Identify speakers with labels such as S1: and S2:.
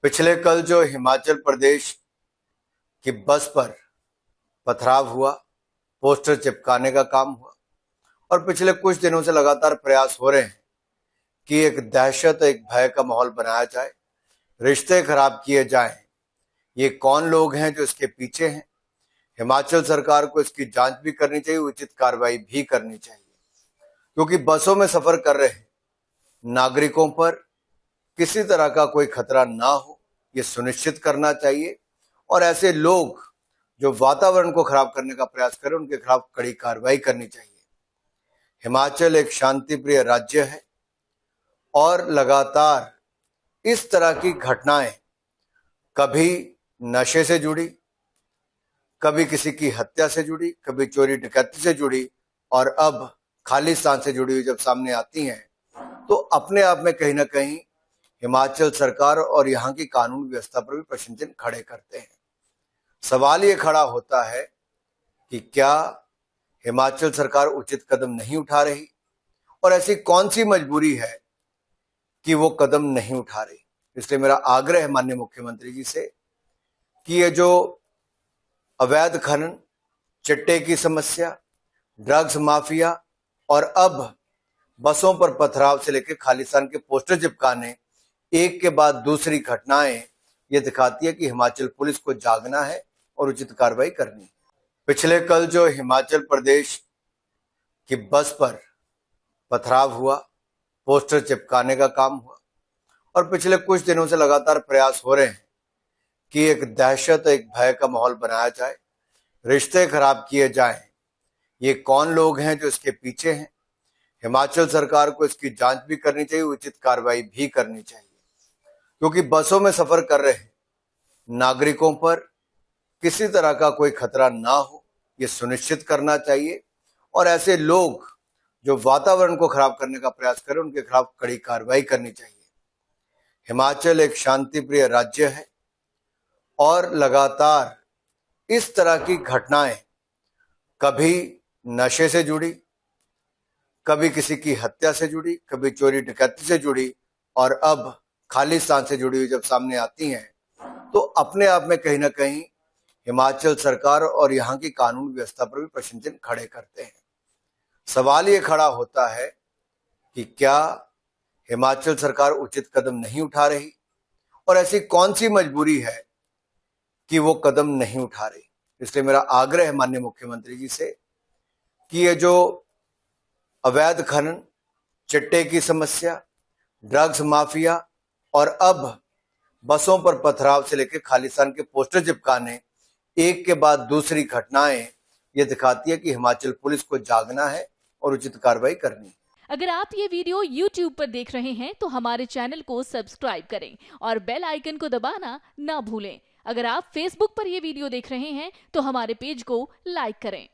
S1: पिछले कल जो हिमाचल प्रदेश की बस पर पथराव हुआ, पोस्टर चिपकाने का काम हुआ और पिछले कुछ दिनों से लगातार प्रयास हो रहे हैं कि एक दहशत, एक भय का माहौल बनाया जाए, रिश्ते खराब किए जाएं। ये कौन लोग हैं जो इसके पीछे हैं? हिमाचल सरकार को इसकी जांच भी करनी चाहिए, उचित कार्रवाई भी करनी चाहिए, क्योंकि बसों में सफर कर रहे नागरिकों पर किसी तरह का कोई खतरा ना हो, ये सुनिश्चित करना चाहिए। और ऐसे लोग जो वातावरण को खराब करने का प्रयास करें, उनके खिलाफ कड़ी कार्रवाई करनी चाहिए। हिमाचल एक शांति प्रिय राज्य है और लगातार इस तरह की घटनाएं कभी नशे से जुड़ी, कभी किसी की हत्या से जुड़ी, कभी चोरी डकैती से जुड़ी और अब खालिस्तान से जुड़ी हुई जब सामने आती हैं, तो अपने आप में कहीं ना कहीं हिमाचल सरकार और यहाँ की कानून व्यवस्था पर भी प्रश्न चिन्ह खड़े करते हैं। सवाल ये खड़ा होता है कि क्या हिमाचल सरकार उचित कदम नहीं उठा रही और ऐसी कौन सी मजबूरी है कि वो कदम नहीं उठा रही। इसलिए मेरा आग्रह है माननीय मुख्यमंत्री जी से कि ये जो अवैध खनन, चिट्टे की समस्या, ड्रग्स माफिया और अब बसों पर पथराव से लेकर खालिस्तान के पोस्टर चिपकाने, एक के बाद दूसरी घटनाएं ये दिखाती है कि हिमाचल पुलिस को जागना है और उचित कार्रवाई करनी है। पिछले कल जो हिमाचल प्रदेश की बस पर पथराव हुआ, पोस्टर चिपकाने का काम हुआ और पिछले कुछ दिनों से लगातार प्रयास हो रहे हैं कि एक दहशत, एक भय का माहौल बनाया जाए, रिश्ते खराब किए जाएं। ये कौन लोग हैं जो इसके पीछे हैं? हिमाचल सरकार को इसकी जांच भी करनी चाहिए, उचित कार्रवाई भी करनी चाहिए, क्योंकि बसों में सफर कर रहे नागरिकों पर किसी तरह का कोई खतरा ना हो, ये सुनिश्चित करना चाहिए। और ऐसे लोग जो वातावरण को खराब करने का प्रयास करें, उनके खिलाफ कड़ी कार्रवाई करनी चाहिए। हिमाचल एक शांति प्रिय राज्य है और लगातार इस तरह की घटनाएं कभी नशे से जुड़ी, कभी किसी की हत्या से जुड़ी, कभी चोरी डकैती से जुड़ी और अब खालिस्तान से जुड़ी हुई जब सामने आती हैं, तो अपने आप में कहीं ना कहीं हिमाचल सरकार और यहाँ की कानून व्यवस्था पर भी प्रश्न चिन्ह खड़े करते हैं। सवाल ये खड़ा होता है कि क्या हिमाचल सरकार उचित कदम नहीं उठा रही और ऐसी कौन सी मजबूरी है कि वो कदम नहीं उठा रही। इसलिए मेरा आग्रह है माननीय मुख्यमंत्री जी से कि ये जो अवैध खनन, चिट्टे की समस्या, ड्रग्स माफिया और अब बसों पर पथराव से लेकर खालिस्तान के पोस्टर चिपकाने, एक के बाद दूसरी घटनाएं ये दिखाती है कि हिमाचल पुलिस को जागना है और उचित कार्रवाई करनी है।
S2: अगर आप ये वीडियो YouTube पर देख रहे हैं तो हमारे चैनल को सब्सक्राइब करें और बेल आइकन को दबाना ना भूलें। अगर आप Facebook पर ये वीडियो देख रहे हैं तो हमारे पेज को लाइक करें।